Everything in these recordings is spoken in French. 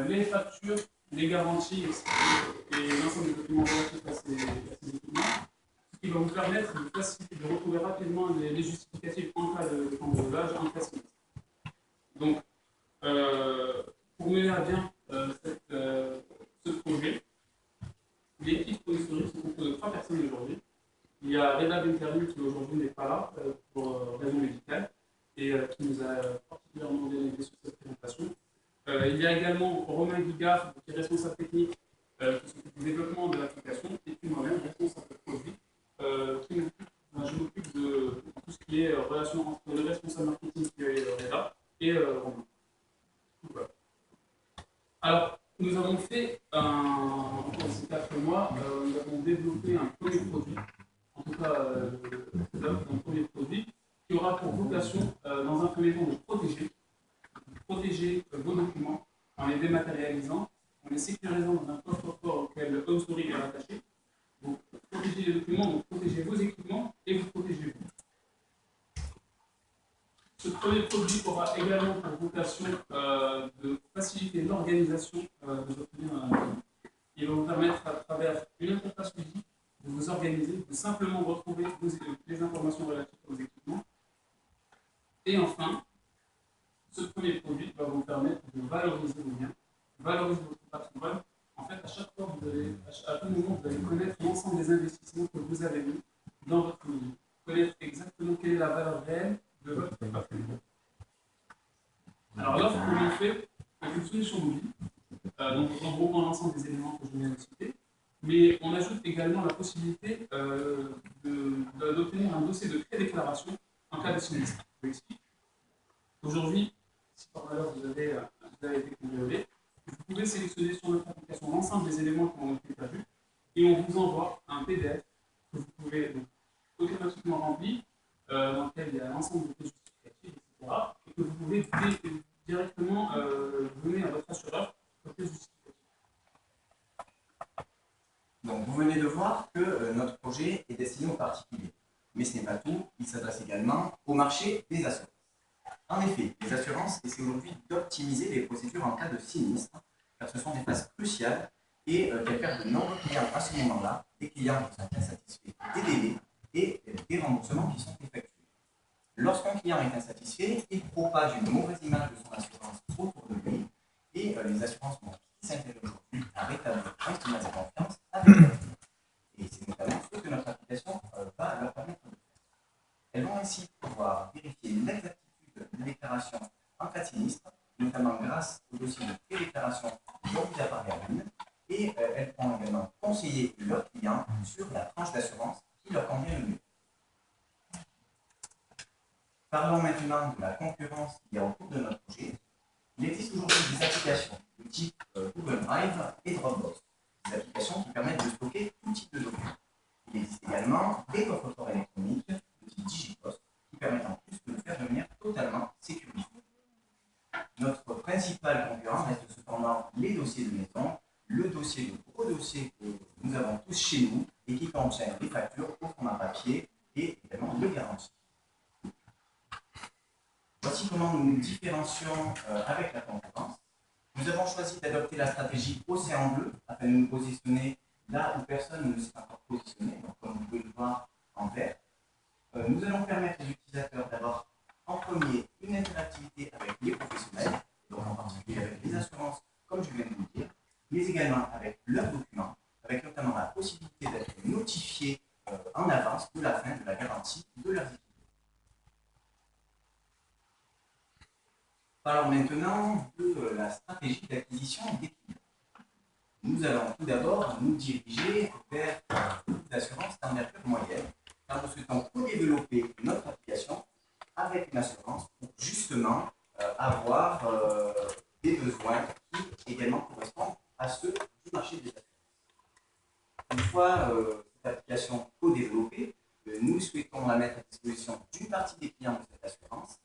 les factures, les garanties et l'ensemble des documents relatifs à ces équipements, ce qui va vous permettre de faciliter, de retrouver rapidement les justificatifs en cas de cambriolage, en cas de sinistre. Donc, pour mener à bien ce projet, l'équipe historique se compose de 3 personnes aujourd'hui. Il y a Reda Benkarim qui aujourd'hui n'est pas là pour raison médicale et qui nous a particulièrement bien aidé sur cette présentation. Il y a également Romain Guigard qui est responsable technique qui s'occupe du développement de l'application et puis moi-même responsable produit je m'occupe de tout ce qui est relation entre le responsable marketing qui est Reda et Romain. Voilà. Alors, nous avons fait, ces 4 mois, nous avons développé un premier produit, en tout cas un premier produit, qui aura pour vocation, dans un premier temps, de protéger vos documents en les dématérialisant, en les sécurisant dans un coffre-fort auquel HomeStory est rattaché. Donc, protéger les documents, donc protéger vos équipements et vous protéger vous. Ce premier produit aura également pour vocation de faciliter l'organisation de votre vie dans la maison. Il va vous permettre, à travers une interface ludique, de vous organiser, de simplement retrouver les informations relatives aux équipements. Et enfin, ce premier produit va vous permettre de valoriser vos biens, valoriser votre patrimoine. En fait, à chaque fois, à tout moment, vous allez connaître l'ensemble des investissements que vous avez mis dans votre milieu. Connaître exactement quelle est la valeur réelle de votre patrimoine. Alors l'offre que l'on fait est une solution mobile, donc en regroupant l'ensemble des éléments que je viens de citer, mais on ajoute également la possibilité d'obtenir un dossier de prédéclaration en cas de sinistre. Je vous explique. Aujourd'hui, si par malheur vous avez été cambriolé, vous pouvez sélectionner sur notre application l'ensemble des éléments qui ont été vus et on vous envoie un PDF que vous pouvez donc, automatiquement remplir, dans lequel il y a l'ensemble des justificatifs, etc. Et que vous pouvez directement donner à votre assureur pour les justificatifs. Donc vous venez de voir que notre projet est destiné aux particuliers. Mais ce n'est pas tout, il s'adresse également au marché des assurances. En effet, les assurances essaient aujourd'hui d'optimiser les procédures en cas de sinistre, car ce sont des phases cruciales et qu'elles perdent de nombreux clients à ce moment-là, des clients qui sont insatisfaits des délais et des remboursements qui sont effectués. Lorsqu'un client est insatisfait, il propage une mauvaise image de son assurance autour de lui et les assurances qui s'intéressent aujourd'hui à rétablir un climat de confiance avec eux. Et c'est notamment ce que notre application va leur permettre de faire. Elles vont ainsi pouvoir vérifier l'exactitude de déclaration en cas de sinistre, notamment grâce au dossier de prédéclaration dont vous apparaît à l'une, et elles pourront également conseiller leurs clients sur la tranche d'assurance qui leur convient le mieux. Parlons maintenant de la concurrence qu'il y a autour de notre projet. Il existe aujourd'hui des applications de type Google Drive et Dropbox, des applications qui permettent de stocker tout type de documents. Il existe également des coffres-forts électroniques de type Digipost qui permettent en plus de le faire devenir totalement sécurisé. Notre principal concurrent reste cependant les dossiers de maison, le gros dossier que nous avons tous chez nous et qui contient les factures au format papier et également les garanties. Voici comment nous nous différencions avec la concurrence. Nous avons choisi d'adopter la stratégie Océan Bleu afin de nous positionner là où personne ne s'est encore positionné, donc comme vous pouvez le voir en vert. Nous allons permettre aux utilisateurs d'avoir en premier une interactivité avec les professionnels, donc en particulier avec les assurances, comme je viens de vous le dire, mais également avec leurs documents, avec notamment la possibilité d'être notifiés en avance de la fin de la garantie de leurs équipements. Parlons maintenant de la stratégie d'acquisition des clients. Nous allons tout d'abord nous diriger vers des assurances d'envergure moyenne, car nous souhaitons co-développer notre application avec une assurance pour justement avoir des besoins qui également correspondent à ceux du marché des assurances. Une fois cette application co-développée, nous souhaitons la mettre à disposition d'une partie des clients de cette assurance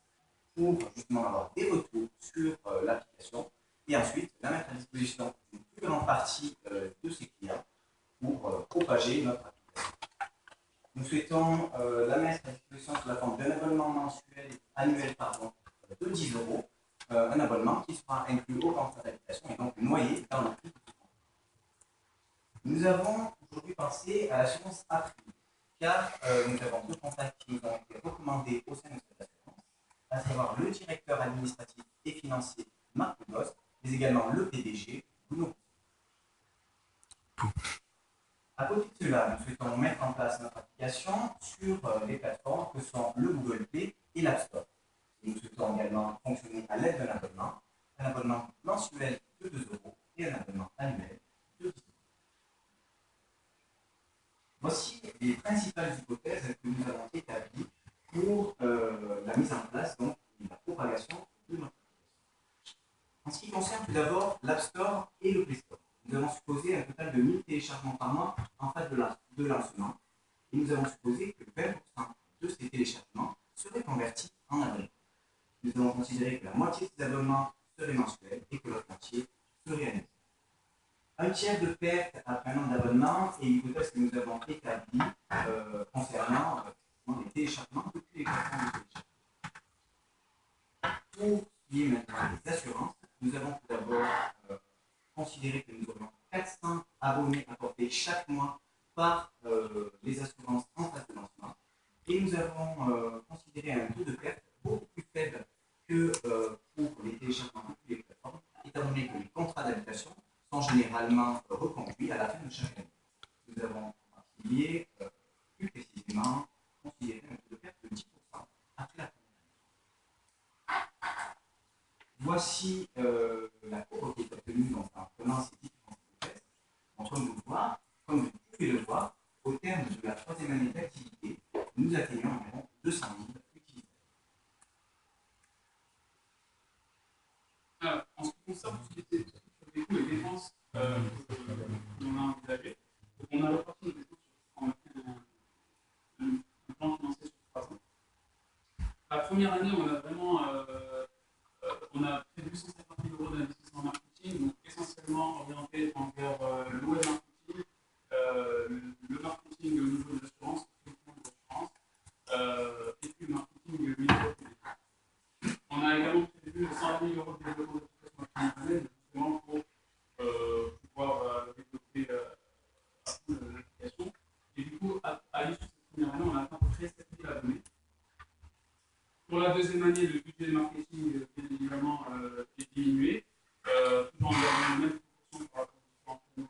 pour justement avoir des retours sur l'application et ensuite la mettre à disposition d'une plus grande partie de ces clients pour propager notre application. Nous souhaitons la mettre à disposition sous la forme d'un abonnement annuel de 10 €, un abonnement qui sera inclus au contrat d'habitation et donc noyé dans le prix. Nous avons aujourd'hui pensé à l'assurance à prix, car nous avons deux contacts qui nous ont été recommandés au sein de cette assurance, à savoir le directeur administratif et financier Marc Goss, mais également le PDG Bruno. À côté de cela, nous souhaitons mettre en place notre application sur les plateformes que sont le Google Play et l'App Store. Nous souhaitons également fonctionner à l'aide d'un un abonnement mensuel de 2 € et un abonnement annuel de 10 €. Voici les principales hypothèses que nous avons établies pour la mise en place donc, et la propagation de notre application. En ce qui concerne tout d'abord l'App Store et le Play Store, nous avons supposé un total de 1000 téléchargements par mois en phase de lancement. Et nous avons supposé que 20% de ces téléchargements seraient convertis en abonnements. Nous avons considéré que la moitié de ces abonnements seraient mensuels et que l'autre moitié serait annuelle. Un tiers de perte après un an d'abonnement est l'hypothèse que nous avons établie concernant les téléchargements depuis les plateformes de téléchargement. Pour ce qui est maintenant des assurances, nous avons tout d'abord considéré que nous aurions 400 abonnés apportés chaque mois par les assurances en phase de lancement. Et nous avons considéré un taux de perte beaucoup plus faible que pour les téléchargements depuis les plateformes, étant donné que les contrats d'habitation sont généralement reconduits à la fin de chaque année. Nous avons en particulier, plus précisément, considéré un taux de perte de 10% après la première année. Voici la courbe qui est obtenue en prenant ces différentes hypothèses. Comme vous pouvez le voir, au terme de la troisième année d'activité, nous atteignons environ 200 000 utilisateurs. Alors, en ce qui concerne tout ce qui était les coûts et dépenses qu'on a envisagé, on a reparti nos dépenses en un plan financier sur 3 ans. La première année, on a vraiment on a prévu 150 000 € d'investissement en marketing, donc essentiellement orienté envers le web marketing, le marketing au niveau de l'assurance, et puis le marketing médiatique. On a également prévu 100 000 € de développement d'applications justement pour pouvoir développer l'application. Et du coup, à l'issue de cette première année, on a atteint à peu près 7 000 abonnés. Pour la deuxième année, le budget de marketing, bien évidemment, est diminué, toujours en gardant la même proportion par rapport aux différents canaux.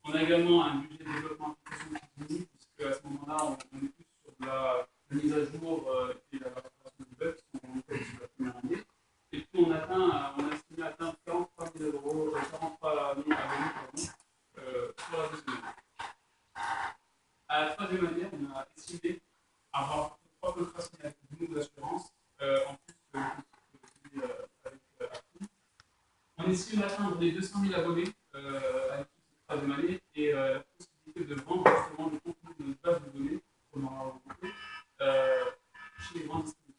On a également un budget de développement d'application qui diminue, puisque à ce moment-là, on est plus sur de la mise à jour et la réparation de bugs qui sont faits sur la première année. Et puis on a estimé atteindre 43 000 €, 43 000 abonnés sur la deuxième année. À la troisième année, on a estimé avoir 3 contrats signés avec le monde d'assurance, en plus de celui avec Apple. On estime atteindre les 200 000 abonnés avec cette troisième année et la possibilité de vendre justement le contenu de notre base de données, comme on aura compris, chez les grands distributeurs.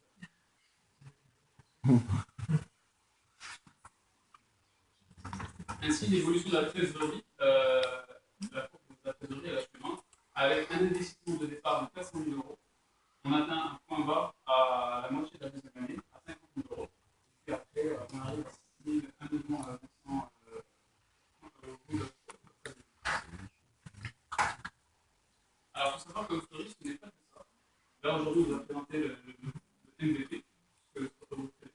Ainsi, l'évolution de la trésorerie, la trésorerie est la suivante. Avec un investissement de départ de 400 000 €, on atteint un point bas à la moitié de la deuxième année, à 50 000 €. Et puis après, on arrive à 1 million 500 €. Alors, il faut savoir que l'historique, ce n'est pas que ça. Là, aujourd'hui, on va présenter le MVP, le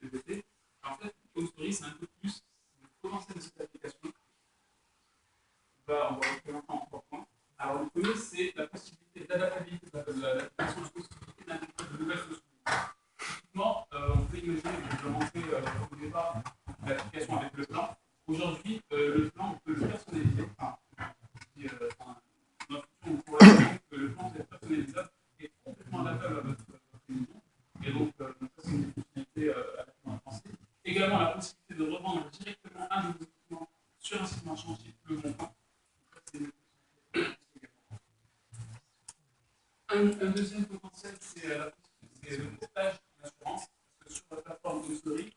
MVP. En fait, l'historique, c'est un peu plus le potentiel de cette application. On va représenter en 3 points. Alors, le premier, c'est la possibilité d'adaptabilité de l'application, la possibilité d'intégrer de nouvelles fonctionnalités. Typiquement, on peut imaginer que je vais rentrer au départ l'application avec le plan. Aujourd'hui, le plan, on peut le personnaliser. Notre fonction, on pourrait dire que le plan, c'est personnalisable et complètement adaptable à votre maison. Et donc, ça, c'est une fonctionnalité à laquelle on a pensé. Également, la possibilité de revendre directement un de vos équipements sur un site marchand type Le Bon Coin. Un deuxième potentiel, c'est le portage en assurance. Parce que sur la plateforme History,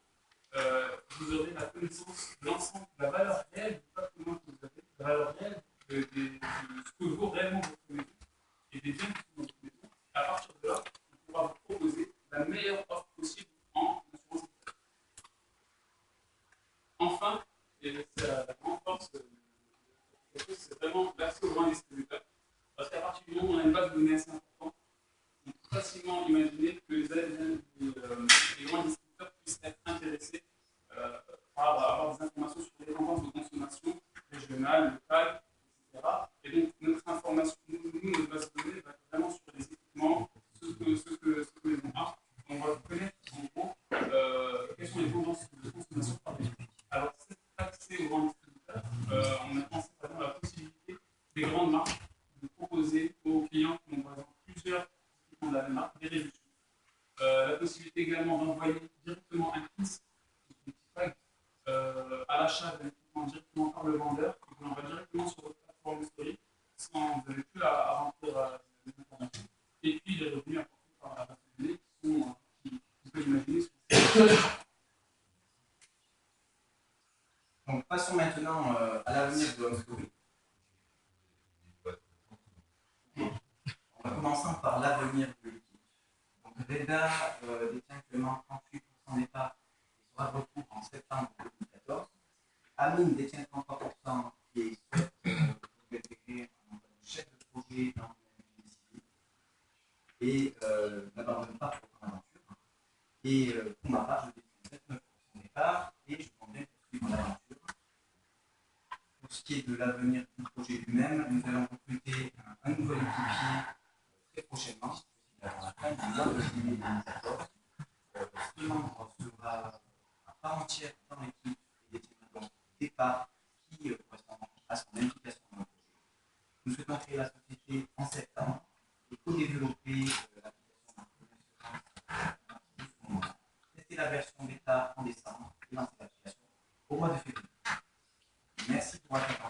vous aurez la connaissance de l'ensemble de la valeur réelle du patrimoine que vous avez, de la valeur réelle de ce que vaut réellement votre maison et des biens qui sont dans votre maison. À partir de là, on pourra vous proposer la meilleure offre possible en assurance. tendances de consommation par les gens. Alors, cet accès aux grands distributeurs, on a pensé par exemple à la possibilité des grandes marques de proposer aux clients qui ont par exemple plusieurs équipements de la même marque des réductions. La possibilité également d'envoyer directement un kit, des petits tags, à l'achat d'un équipement directement par le vendeur, et vous l'envoie directement sur votre plateforme historique, sans vous n'avez plus à remplir des informations. Et puis les revenus apportés par la base de données qui sont, qui, vous pouvez imaginer, Donc passons maintenant à l'avenir de HomeStory. En commençant par l'avenir de l'équipe. Donc Reda détient actuellement 38% des parts et sera de retour en septembre 2014. Amine détient 33% et souhaite intégrer un emploi de chef de projet dans le civil et n'abandonne pas pour son aventure. Et pour ma part, je détiens 29% des parts et je compte bien poursuivre mon aventure. Pour ce qui est de l'avenir du projet lui-même, nous allons recruter un nouvel équipier très prochainement, avant la fin du mois de juillet 2014. Ce membre sera à part entière dans l'équipe et détiendra donc des parts qui correspondent à son implication dans le projet. Nous souhaitons créer la société en septembre et co-développer l'application de l'assurance, tester la version bêta en décembre et lancer l'application au mois de février. Merci pour votre attention.